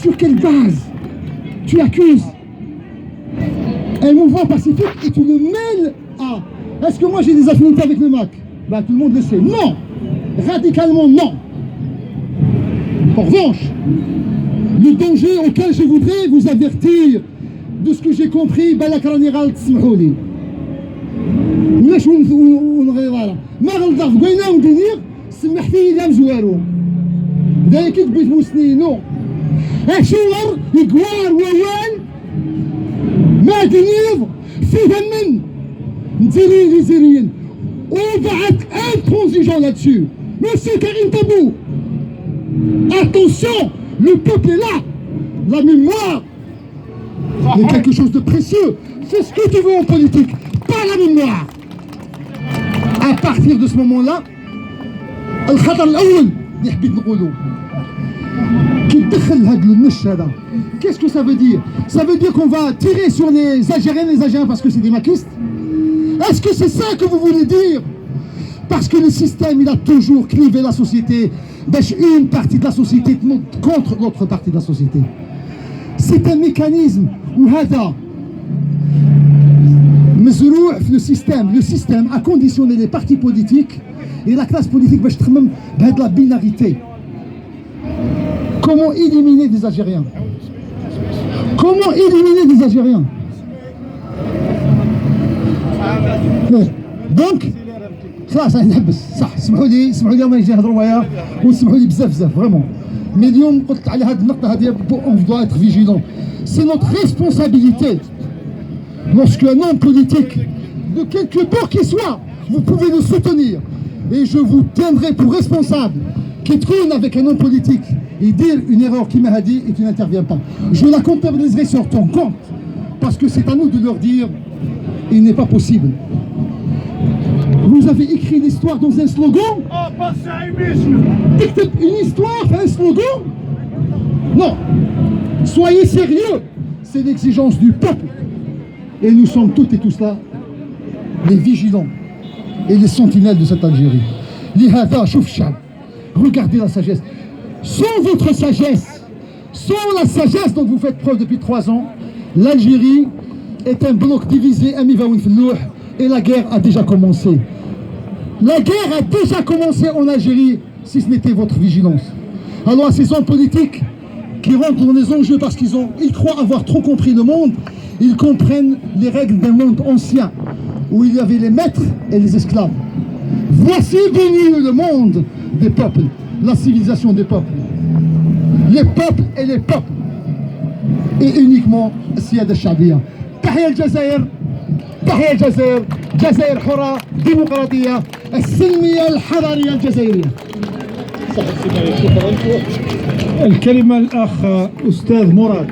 sur quelle base tu accuses un mouvement pacifique et tu le mêles à... Est-ce que moi j'ai des affinités avec le MAC? Ben, tout le monde le sait. Non. Radicalement non. En revanche, le danger auquel je voudrais vous avertir de ce que j'ai compris, بالك راني غلط تسمحوا لي. ولاش ونغير ما غلطها في قينا وندير سمح فيه إلا مزوارو. ذاك كتبت مسنينو. أشور يقوار ووال ما دنيض فيها من نتيرين ليزيريين. On va être intransigeant là-dessus. Monsieur Karim Tabou, attention, le peuple est là. La mémoire est quelque chose de précieux. C'est ce que tu veux en politique, pas la mémoire. À partir de ce moment-là, الخطر الأول اللي حبيت نقوله كي تدخل هاد النش هذا. Qu'est-ce que ça veut dire? Ça veut dire qu'on va tirer sur les Algériens parce que c'est des maquistes. Est-ce que c'est ça que vous voulez dire? Parce que le système, il a toujours clivé la société. Une partie de la société monte contre l'autre partie de la société. C'est un mécanisme où le système a conditionné les partis politiques et la classe politique de la binarité. Comment éliminer des Algériens? Comment éliminer des Algériens? Donc, خلاص نحبس صح. سمحوا لي ما نجي نهضروا معايا وسمحوا لي بزاف فريمون. مي اليوم قلت على هذه النقطة هذه on doit être vigilant. C'est notre responsabilité. Lorsqu'un homme politique, de quelque bord qu'il soit, vous pouvez le soutenir. Et je vous tiendrai pour responsable qui tourne avec un homme politique et dire une erreur qui m'a dit et tu n'interviens pas. Je la comptabiliserai sur ton compte. Parce que c'est à nous de leur dire il n'est pas possible. Vous avez écrit l'histoire dans un slogan? Une histoire, un slogan? Non. Soyez sérieux. C'est l'exigence du peuple. Et nous sommes toutes et tous là les vigilants et les sentinelles de cette Algérie. Regardez la sagesse. Sans votre sagesse, sans la sagesse dont vous faites preuve depuis 3 ans, l'Algérie est un bloc divisé, et la guerre a déjà commencé. La guerre a déjà commencé en Algérie, si ce n'était votre vigilance. Alors à ces hommes politiques qui rentrent dans les enjeux parce qu'ils croient avoir trop compris le monde, ils comprennent les règles d'un monde ancien, où il y avait les maîtres et les esclaves. Voici venu le monde des peuples, la civilisation des peuples. Les peuples et les peuples. Et uniquement السيادة الشعبية. تحية الجزائر، تحية الجزائر، جزائر حرة ديمقراطية السلمية الحضارية الجزائرية. الكلمة الأخ أستاذ مراد.